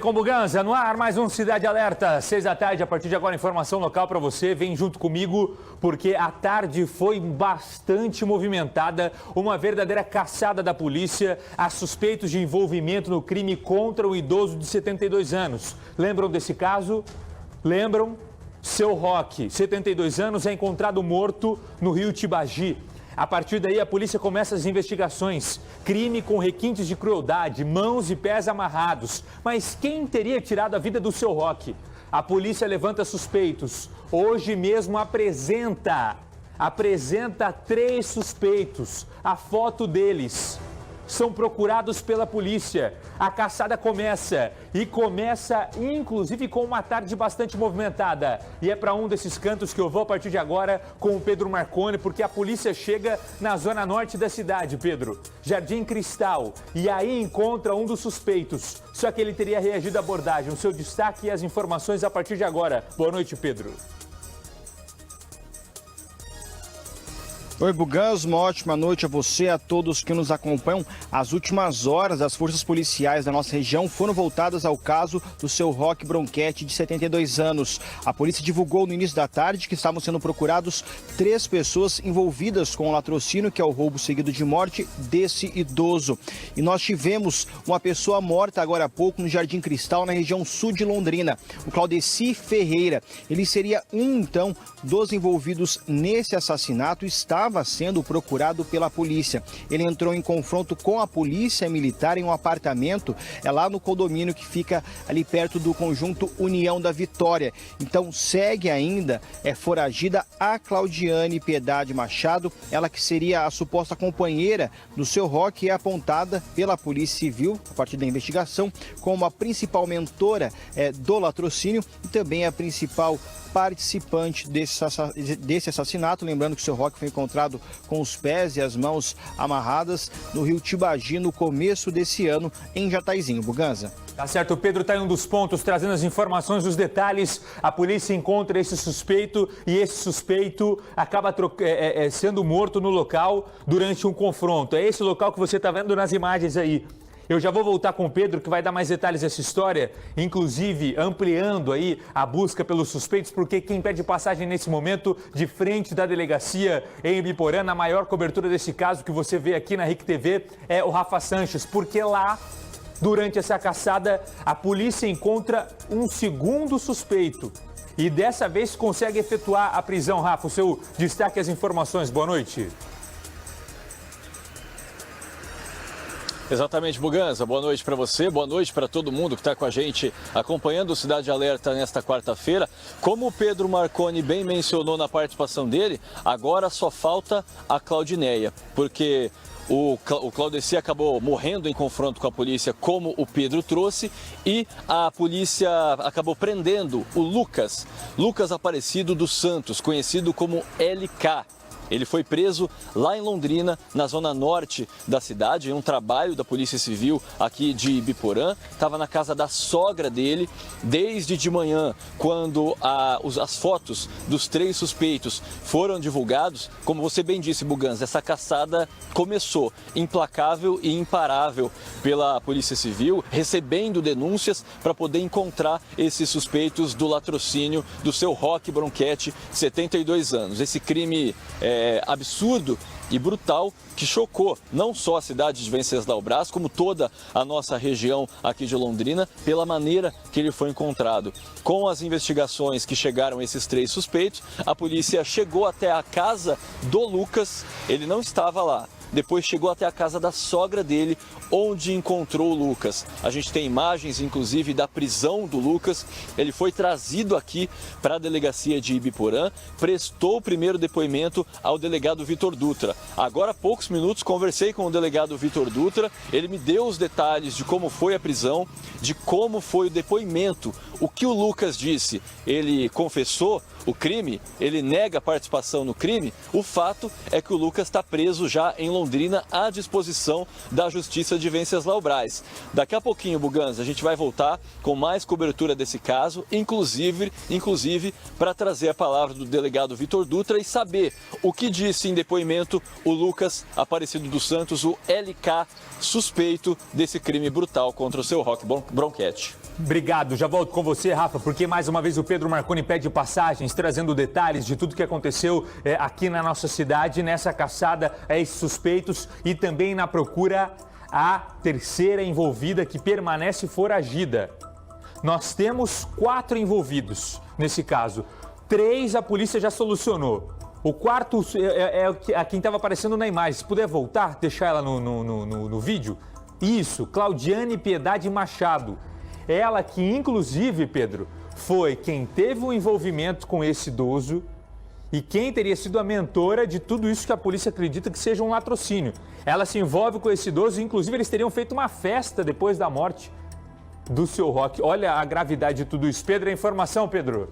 Com Buganza, no ar, mais um Cidade Alerta, 6 da tarde, a partir de agora, informação local para você, vem junto comigo, porque a tarde foi bastante movimentada, uma verdadeira caçada da polícia a suspeitos de envolvimento no crime contra um idoso de 72 anos. Lembram desse caso? Lembram? Seu Roque, 72 anos, é encontrado morto no rio Tibagi. A partir daí, a polícia começa as investigações. Crime com requintes de crueldade, mãos e pés amarrados. Mas quem teria tirado a vida do seu Roque? A polícia levanta suspeitos. Hoje mesmo apresenta 3 suspeitos. A foto deles. São procurados pela polícia. A caçada começa inclusive com uma tarde bastante movimentada. E é para um desses cantos que eu vou a partir de agora com o Pedro Marconi, porque a polícia chega na zona norte da cidade, Pedro. Jardim Cristal. E aí encontra um dos suspeitos. Só que ele teria reagido à abordagem. O seu destaque e as informações a partir de agora. Boa noite, Pedro. Oi, Buganza, uma ótima noite a você e a todos que nos acompanham. As últimas horas, as forças policiais da nossa região foram voltadas ao caso do seu Roque Bronchetti, de 72 anos. A polícia divulgou no início da tarde que estavam sendo procurados 3 pessoas envolvidas com o latrocínio, que é o roubo seguido de morte desse idoso. E nós tivemos uma pessoa morta agora há pouco no Jardim Cristal, na região sul de Londrina, o Claudeci Ferreira. Ele seria então, dos envolvidos nesse assassinato, estava sendo procurado pela polícia. Ele entrou em confronto com a polícia militar em um apartamento, lá no condomínio que fica ali perto do conjunto União da Vitória. Então segue ainda, foragida a Claudiane Piedade Machado, ela que seria a suposta companheira do seu Roque, é apontada pela Polícia Civil, a partir da investigação, como a principal mentora do latrocínio e também a principal participante desse assassinato. Lembrando que o seu Roque foi encontrado com os pés e as mãos amarradas no rio Tibagi no começo desse ano em Jataizinho. Buganza. Tá certo, o Pedro está em um dos pontos, trazendo as informações, os detalhes. A polícia encontra esse suspeito e esse suspeito acaba sendo morto no local durante um confronto. É esse local que você está vendo nas imagens aí. Eu já vou voltar com o Pedro, que vai dar mais detalhes dessa história, inclusive ampliando aí a busca pelos suspeitos, porque quem pede passagem nesse momento, de frente da delegacia em Ibiporã, na maior cobertura desse caso que você vê aqui na RIC TV, é o Rafa Sanches, porque lá, durante essa caçada, a polícia encontra um segundo suspeito. E dessa vez consegue efetuar a prisão. Rafa, o seu destaque e as informações. Boa noite. Exatamente, Buganza. Boa noite para você, boa noite para todo mundo que está com a gente acompanhando o Cidade Alerta nesta quarta-feira. Como o Pedro Marconi bem mencionou na participação dele, agora só falta a Claudineia, porque o Claudeci acabou morrendo em confronto com a polícia, como o Pedro trouxe, e a polícia acabou prendendo o Lucas Aparecido dos Santos, conhecido como LK. Ele foi preso lá em Londrina, na zona norte da cidade, em um trabalho da Polícia Civil aqui de Ibiporã. Estava na casa da sogra dele desde de manhã, quando as fotos dos 3 suspeitos foram divulgados. Como você bem disse, Buganza, essa caçada começou implacável e imparável pela Polícia Civil, recebendo denúncias para poder encontrar esses suspeitos do latrocínio do seu Roque Bronchetti, 72 anos. Esse crime absurdo e brutal que chocou não só a cidade de Venceslau Braz, como toda a nossa região aqui de Londrina, pela maneira que ele foi encontrado. Com as investigações que chegaram a esses 3 suspeitos, a polícia chegou até a casa do Lucas, ele não estava lá. Depois chegou até a casa da sogra dele, onde encontrou o Lucas. A gente tem imagens, inclusive, da prisão do Lucas. Ele foi trazido aqui para a delegacia de Ibiporã, prestou o primeiro depoimento ao delegado Vitor Dutra. Agora, há poucos minutos, conversei com o delegado Vitor Dutra. Ele me deu os detalhes de como foi a prisão, de como foi o depoimento. O que o Lucas disse? Ele confessou o crime, ele nega a participação no crime. O fato é que o Lucas está preso já em Londrina, à disposição da Justiça de Venceslau Braz. Daqui a pouquinho, Buganza, a gente vai voltar com mais cobertura desse caso, inclusive para trazer a palavra do delegado Vitor Dutra e saber o que disse em depoimento o Lucas Aparecido dos Santos, o LK, suspeito desse crime brutal contra o seu Roque Bronchetti. Obrigado, já volto com você, Rafa, porque mais uma vez o Pedro Marconi pede passagens, trazendo detalhes de tudo que aconteceu aqui na nossa cidade, nessa caçada a esses suspeitos e também na procura à terceira envolvida que permanece foragida. Nós temos 4 envolvidos nesse caso, 3 a polícia já solucionou. O quarto é quem estava aparecendo na imagem. Se puder voltar, deixar ela no vídeo. Isso, Claudiane Piedade Machado. Ela que, inclusive, Pedro, foi quem teve um envolvimento com esse idoso e quem teria sido a mentora de tudo isso que a polícia acredita que seja um latrocínio. Ela se envolve com esse idoso e, inclusive, eles teriam feito uma festa depois da morte do seu Roque. Olha a gravidade de tudo isso. Pedro, a informação, Pedro.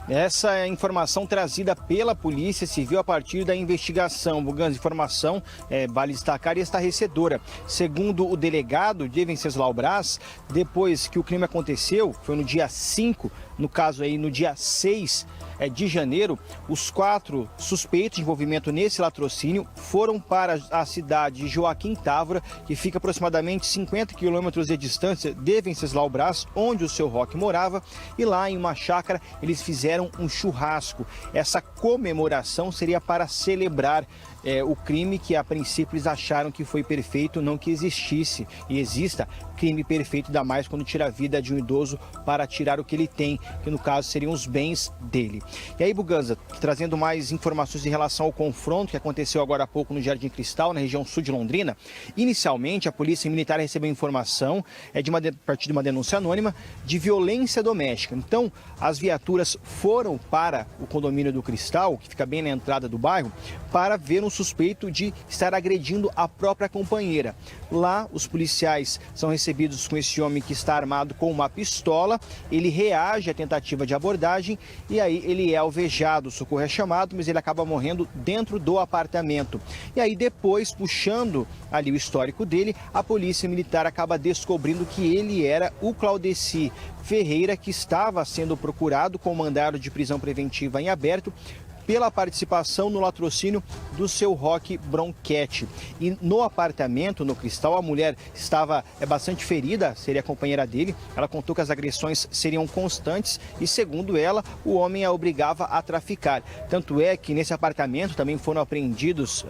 Essa é a informação trazida pela Polícia Civil a partir da investigação. Bugans, informação, vale destacar, e estarrecedora. Segundo o delegado de Venceslau Braz, depois que o crime aconteceu, foi no dia 5, no caso aí no dia 6 de janeiro, os 4 suspeitos de envolvimento nesse latrocínio foram para a cidade de Joaquim Távora, que fica aproximadamente 50 quilômetros de distância de Venceslau Braz, onde o seu Roque morava, e lá em uma chácara eles fizeram um churrasco. Essa comemoração seria para celebrar o crime que a princípio eles acharam que foi perfeito, não que existisse e exista crime perfeito, ainda mais quando tira a vida de um idoso para tirar o que ele tem, que no caso seriam os bens dele. E aí, Buganza, trazendo mais informações em relação ao confronto que aconteceu agora há pouco no Jardim Cristal, na região sul de Londrina. Inicialmente, a Polícia Militar recebeu informação a partir de uma denúncia anônima de violência doméstica. Então, as viaturas foram para o condomínio do Cristal, que fica bem na entrada do bairro, para ver um suspeito de estar agredindo a própria companheira. Lá, os policiais são recebidos com esse homem que está armado com uma pistola. Ele reage à tentativa de abordagem e aí ele é alvejado. O socorro é chamado, mas ele acaba morrendo dentro do apartamento. E aí depois, puxando ali o histórico dele, a Polícia Militar acaba descobrindo que ele era o Claudeci Ferreira, que estava sendo procurado com mandado de prisão preventiva em aberto pela participação no latrocínio do seu Roque Bronchetti. E no apartamento, no Cristal, a mulher estava bastante ferida, seria a companheira dele. Ela contou que as agressões seriam constantes e, segundo ela, o homem a obrigava a traficar. Tanto é que nesse apartamento também foram apreendidas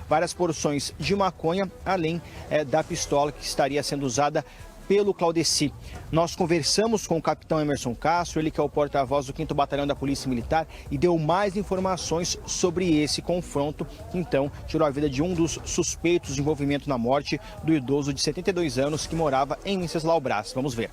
várias porções de maconha, além da pistola que estaria sendo usada pelo Claudeci. Nós conversamos com o capitão Emerson Castro, ele que é o porta-voz do 5º Batalhão da Polícia Militar, e deu mais informações sobre esse confronto, que então tirou a vida de um dos suspeitos de envolvimento na morte do idoso de 72 anos que morava em Venceslau Braz. Vamos ver.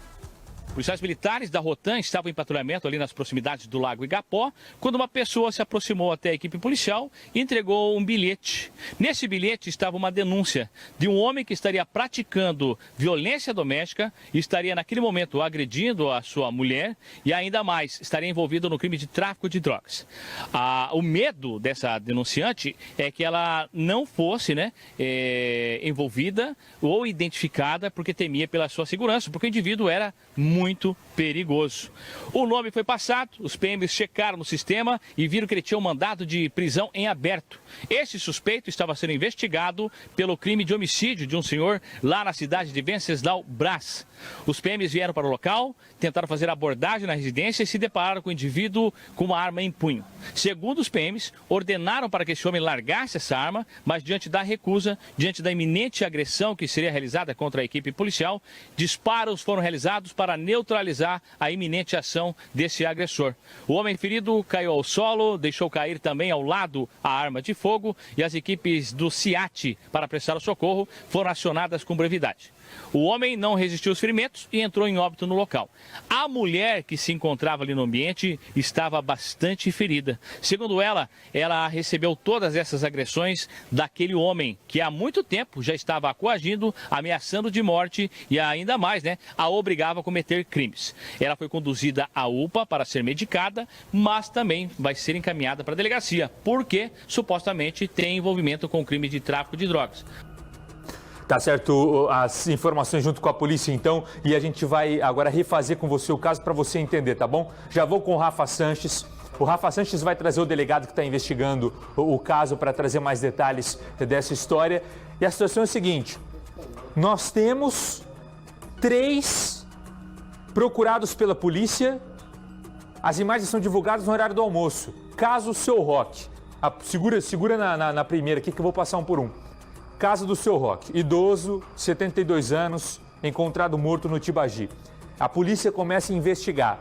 Policiais militares da Rotan estavam em patrulhamento ali nas proximidades do Lago Igapó, quando uma pessoa se aproximou até a equipe policial e entregou um bilhete. Nesse bilhete estava uma denúncia de um homem que estaria praticando violência doméstica, estaria naquele momento agredindo a sua mulher e ainda mais, estaria envolvido no crime de tráfico de drogas. O medo dessa denunciante é que ela não fosse envolvida ou identificada, porque temia pela sua segurança, porque o indivíduo era muito perigoso. O nome foi passado, os PMs checaram no sistema e viram que ele tinha um mandado de prisão em aberto. Esse suspeito estava sendo investigado pelo crime de homicídio de um senhor lá na cidade de Venceslau Braz. Os PMs vieram para o local, tentaram fazer abordagem na residência e se depararam com o indivíduo com uma arma em punho. Segundo os PMs, ordenaram para que esse homem largasse essa arma, mas diante da recusa, diante da iminente agressão que seria realizada contra a equipe policial, disparos foram realizados para neutralizar a iminente ação desse agressor. O homem ferido caiu ao solo, deixou cair também ao lado a arma de fogo e as equipes do CIAT para prestar o socorro foram acionadas com brevidade. O homem não resistiu aos ferimentos e entrou em óbito no local. A mulher que se encontrava ali no ambiente estava bastante ferida. Segundo ela recebeu todas essas agressões daquele homem que há muito tempo já estava a coagindo, ameaçando de morte e ainda mais, a obrigava a cometer crimes. Ela foi conduzida à UPA para ser medicada, mas também vai ser encaminhada para a delegacia, porque supostamente tem envolvimento com o crime de tráfico de drogas. Tá certo, as informações junto com a polícia então, e a gente vai agora refazer com você o caso para você entender, tá bom? Já vou com o Rafa Sanches. O Rafa Sanches vai trazer o delegado que está investigando o caso para trazer mais detalhes dessa história. E a situação é a seguinte, nós temos 3 procurados pela polícia. As imagens são divulgadas no horário do almoço. Caso Seu Roque. Segura na primeira aqui que eu vou passar um por um. Caso do Seu Roque. Idoso, 72 anos, encontrado morto no Tibagi. A polícia começa a investigar.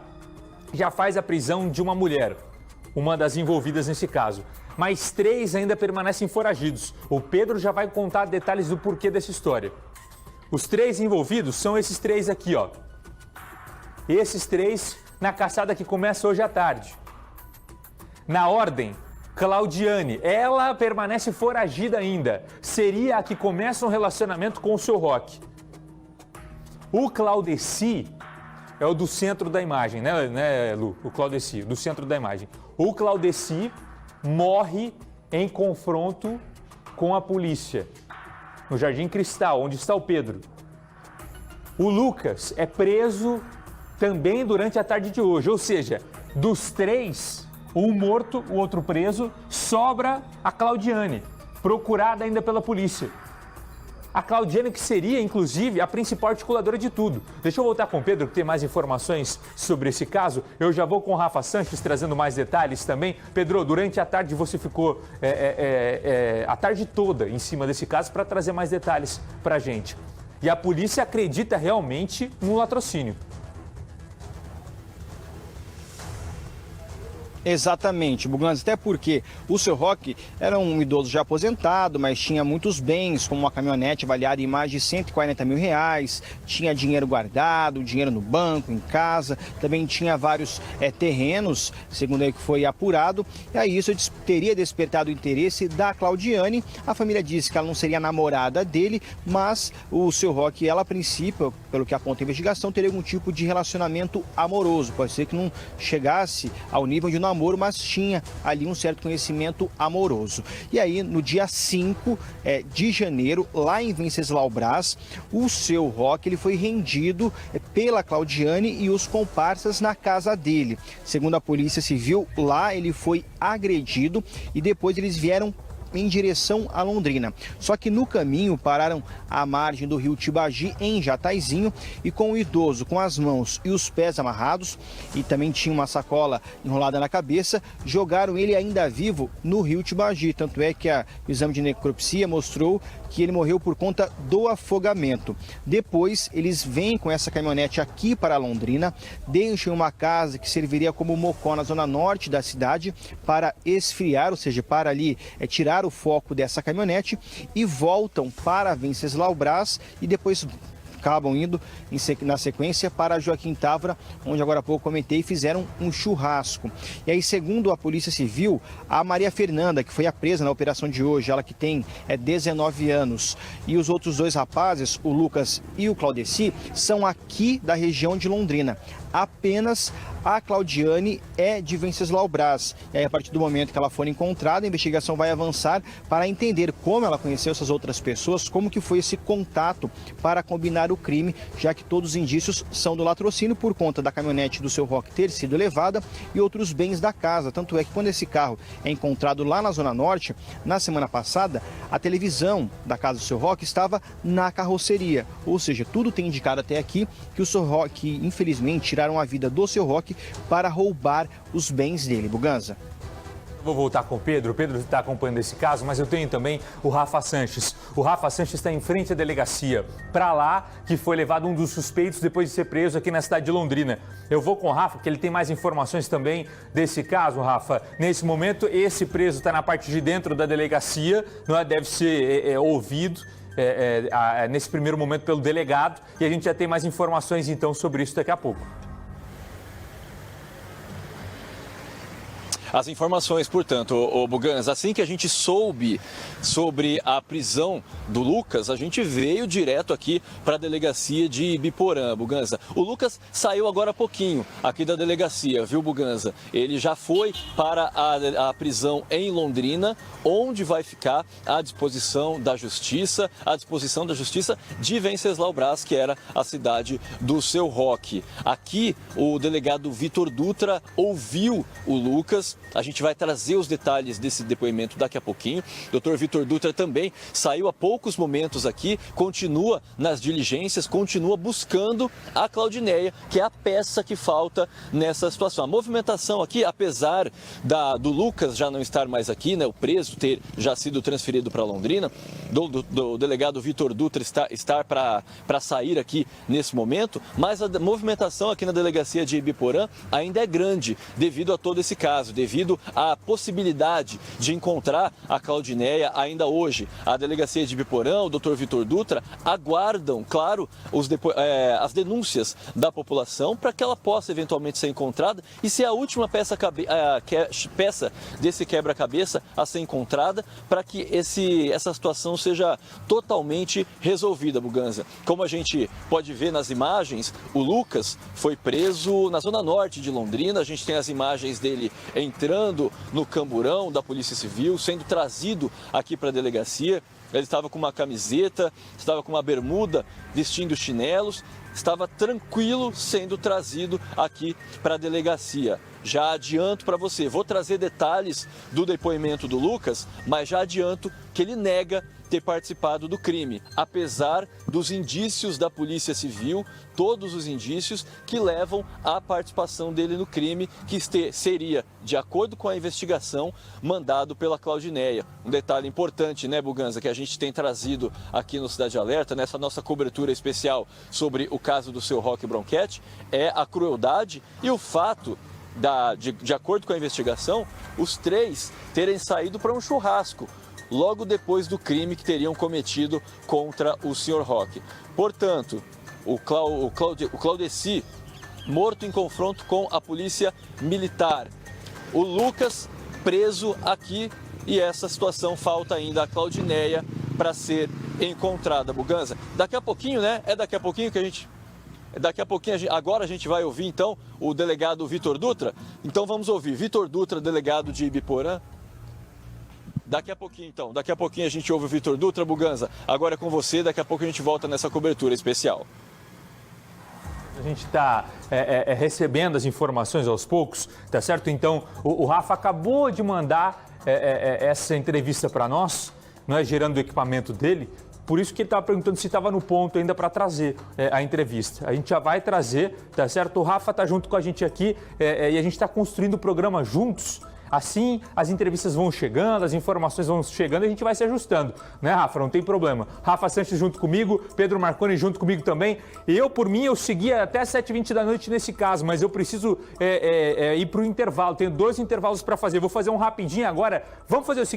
Já faz a prisão de uma mulher, uma das envolvidas nesse caso. Mas 3 ainda permanecem foragidos. O Pedro já vai contar detalhes do porquê dessa história. Os 3 envolvidos são esses 3 aqui, ó. Esses 3 na caçada que começa hoje à tarde. Na ordem, Claudiane, ela permanece foragida ainda. Seria a que começa um relacionamento com o Seu Roque. O Claudeci é o do centro da imagem, né, Lu? O Claudeci, do centro da imagem. O Claudeci morre em confronto com a polícia, no Jardim Cristal, onde está o Pedro. O Lucas é preso também durante a tarde de hoje, ou seja, dos 3, um morto, o outro preso, sobra a Claudiane, procurada ainda pela polícia. A Claudiane que seria, inclusive, a principal articuladora de tudo. Deixa eu voltar com o Pedro, que tem mais informações sobre esse caso. Eu já vou com o Rafa Sanches, trazendo mais detalhes também. Pedro, durante a tarde você ficou a tarde toda em cima desse caso para trazer mais detalhes para a gente. E a polícia acredita realmente no latrocínio. Exatamente, Buganza, até porque o Seu Roque era um idoso já aposentado, mas tinha muitos bens, como uma caminhonete avaliada em mais de R$140 mil, tinha dinheiro guardado, dinheiro no banco, em casa, também tinha vários terrenos, segundo aí que foi apurado, e aí isso teria despertado o interesse da Claudiane. A família disse que ela não seria namorada dele, mas o Seu Roque, ela a princípio, pelo que aponta a investigação, teria algum tipo de relacionamento amoroso, pode ser que não chegasse ao nível de namoro, mas tinha ali um certo conhecimento amoroso. E aí, no dia 5 de janeiro, lá em Venceslau Braz, o Seu Roque ele foi rendido pela Claudiane e os comparsas na casa dele. Segundo a Polícia Civil, lá ele foi agredido e depois eles vieram em direção a Londrina. Só que no caminho pararam à margem do rio Tibagi, em Jataizinho, e com o idoso com as mãos e os pés amarrados e também tinha uma sacola enrolada na cabeça, jogaram ele ainda vivo no rio Tibagi. Tanto é que o exame de necropsia mostrou que ele morreu por conta do afogamento. Depois, eles vêm com essa caminhonete aqui para Londrina, deixam uma casa que serviria como mocó na zona norte da cidade para esfriar, ou seja, para ali tirar o foco dessa caminhonete, e voltam para Venceslau Braz e depois acabam indo na sequência para Joaquim Távora, onde agora há pouco comentei, fizeram um churrasco. E aí, segundo a Polícia Civil, a Maria Fernanda, que foi a presa na operação de hoje, ela que tem 19 anos, e os outros 2 rapazes, o Lucas e o Claudeci, são aqui da região de Londrina. Apenas a Claudiane é de Venceslau Braz. E aí, a partir do momento que ela for encontrada, a investigação vai avançar para entender como ela conheceu essas outras pessoas, como que foi esse contato para combinar o crime, já que todos os indícios são do latrocínio por conta da caminhonete do Seu Roque ter sido levada e outros bens da casa. Tanto é que quando esse carro é encontrado lá na Zona Norte, na semana passada, a televisão da casa do Seu Roque estava na carroceria. Ou seja, tudo tem indicado até aqui que o Seu Roque, infelizmente, tiraram a vida do Seu Roque para roubar os bens dele. Buganza. Vou voltar com o Pedro. O Pedro está acompanhando esse caso, mas eu tenho também o Rafa Sanches. O Rafa Sanches está em frente à delegacia. Para lá que foi levado um dos suspeitos depois de ser preso aqui na cidade de Londrina. Eu vou com o Rafa, porque ele tem mais informações também desse caso, Rafa. Nesse momento, esse preso está na parte de dentro da delegacia, não é? Deve ser ouvido nesse primeiro momento pelo delegado. E a gente já tem mais informações então sobre isso daqui a pouco. As informações, portanto, Buganza, assim que a gente soube sobre a prisão do Lucas, a gente veio direto aqui para a delegacia de Ibiporã, Buganza. O Lucas saiu agora há pouquinho aqui da delegacia, viu, Buganza? Ele já foi para a prisão em Londrina, onde vai ficar à disposição da Justiça de Venceslau Braz, que era a cidade do Seu Roque. Aqui, o delegado Vitor Dutra ouviu o Lucas A gente vai trazer os detalhes desse depoimento daqui a pouquinho. O Dr. Vitor Dutra também saiu há poucos momentos aqui, continua nas diligências, continua buscando a Claudineia, que é a peça que falta nessa situação. A movimentação aqui, apesar do Lucas já não estar mais aqui, né, o preso ter já sido transferido para Londrina, do delegado Vitor Dutra estar para sair aqui nesse momento, mas a movimentação aqui na delegacia de Ibiporã ainda é grande devido a todo esse caso, devido à possibilidade de encontrar a Claudineia ainda hoje. A delegacia de Ibiporã, o Dr. Vitor Dutra, aguardam, claro, as denúncias da população para que ela possa eventualmente ser encontrada e ser a última peça desse quebra-cabeça a ser encontrada para que essa situação seja totalmente resolvida, Buganza. Como a gente pode ver nas imagens, o Lucas foi preso na zona norte de Londrina. A gente tem as imagens dele entrando no camburão da Polícia Civil, sendo trazido aqui para a delegacia. Ele estava com uma camiseta, estava com uma bermuda, vestindo chinelos, estava tranquilo sendo trazido aqui para a delegacia. Já adianto para você, vou trazer detalhes do depoimento do Lucas, mas já adianto que ele nega ter participado do crime, apesar dos indícios da Polícia Civil, todos os indícios que levam à participação dele no crime, que seria, de acordo com a investigação, mandado pela Claudineia. Um detalhe importante, né, Buganza, que a gente tem trazido aqui no Cidade Alerta, nessa nossa cobertura especial sobre o caso do seu Roque Bronchetti, é a crueldade e o fato de acordo com a investigação, os três terem saído para um churrasco logo depois do crime que teriam cometido contra o Sr. Roque. Portanto, o Claudeci morto em confronto com a polícia militar. O Lucas preso aqui e essa situação falta ainda a Claudineia para ser encontrada, Buganza. Daqui a pouquinho, né? Daqui a pouquinho que a gente... agora a gente vai ouvir então o delegado Vitor Dutra. Então vamos ouvir Vitor Dutra, delegado de Ibiporã. Daqui a pouquinho a gente ouve o Vitor Dutra, Buganza. Agora é com você, daqui a pouco a gente volta nessa cobertura especial. A gente está recebendo as informações aos poucos, tá certo? Então o Rafa acabou de mandar essa entrevista para nós, não é, gerando o equipamento dele. Por isso que ele estava perguntando se estava no ponto ainda para trazer a entrevista. A gente já vai trazer, tá certo? O Rafa está junto com a gente aqui e a gente está construindo o programa juntos. Assim, as entrevistas vão chegando, as informações vão chegando e a gente vai se ajustando, né, Rafa? Não tem problema. Rafa Sanches junto comigo, Pedro Marconi junto comigo também. Por mim, eu seguia até 7h20 da noite nesse caso, mas eu preciso ir para o intervalo. Tenho 2 intervalos para fazer. Vou fazer um rapidinho agora. Vamos fazer o seguinte.